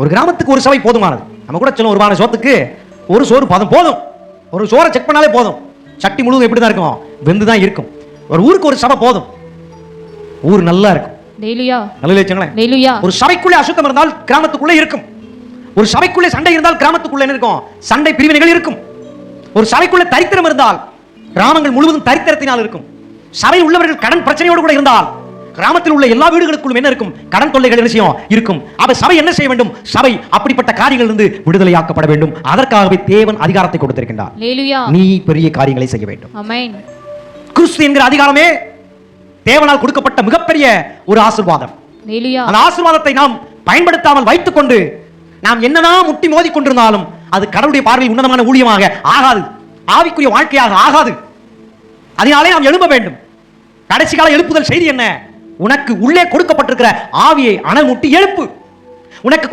ஒரு கிராமத்துக்கு ஒரு சபை போதுமானது. நம்ம கூட சொல்லுவோம், ஒரு வார சோத்துக்கு ஒரு சோறு போதும். ஒரு சோறை செக் பண்ணாலே போதும். சட்டி முழுவதும் எப்படி தான் இருக்கும்? வெந்து தான் இருக்கும். ஒரு ஊருக்கு ஒரு சபை போதும். ஊர் நல்லா இருக்கும். ஒரு சபைக்குள்ளே அசுத்தம் இருந்தால் கிராமத்துக்குள்ளே இருக்கும். ஒரு சபைக்குள்ளே சண்டை இருந்தால் கிராமத்துக்குள்ளே இருக்கும் சண்டை பிரிவினைகள் இருக்கும். ஒரு சபைக்குள்ளே தரித்திரம் இருந்தால் கிராமங்கள் முழுவதும் தரித்திரத்தினால் இருக்கும். சபை உள்ளவர்கள் கடன் பிரச்சனையோடு கூட இருந்தால் கிராமத்தில் உள்ள எல்லா வீடுகளுக்குள்ளும் என்ன இருக்கும்? கடன் தொல்லைகள் இருக்கும். அப்ப சபை என்ன செய்ய வேண்டும்? சபை அப்படிப்பட்ட காரியங்களிலிருந்து விடுதலையாக்கப்பட வேண்டும். அதற்காகவே தேவன் அதிகாரத்தை கொடுத்திருக்கின்றார். நீ பெரிய காரியங்களை செய்ய வேண்டும். ஆமென். கிறிஸ்து என்கிற அதிகாரமே தேவனால் கொடுக்கப்பட்ட மிகப்பெரிய ஒரு ஆசீர்வாதம். அந்த ஆசீர்வாதத்தை நாம் பயன்படுத்தாமல் வைத்துக் கொண்டு நாம் என்னதான் முட்டி மோதி கொண்டிருந்தாலும் அது கடவுளுடைய பார்வையில் உன்னதமான ஊழியமாக ஆகாது, ஆவிக்குரிய வாழ்க்கையாக ஆகாது. அதனாலே நாம் எழும்ப வேண்டும். கடைசி கால எழுப்புதல் செய்தி என்ன? உனக்கு உள்ளே கொடுக்கப்பட்டிருக்கிற ஆவியை அனல் மூட்டி எழுப்பு. உனக்கு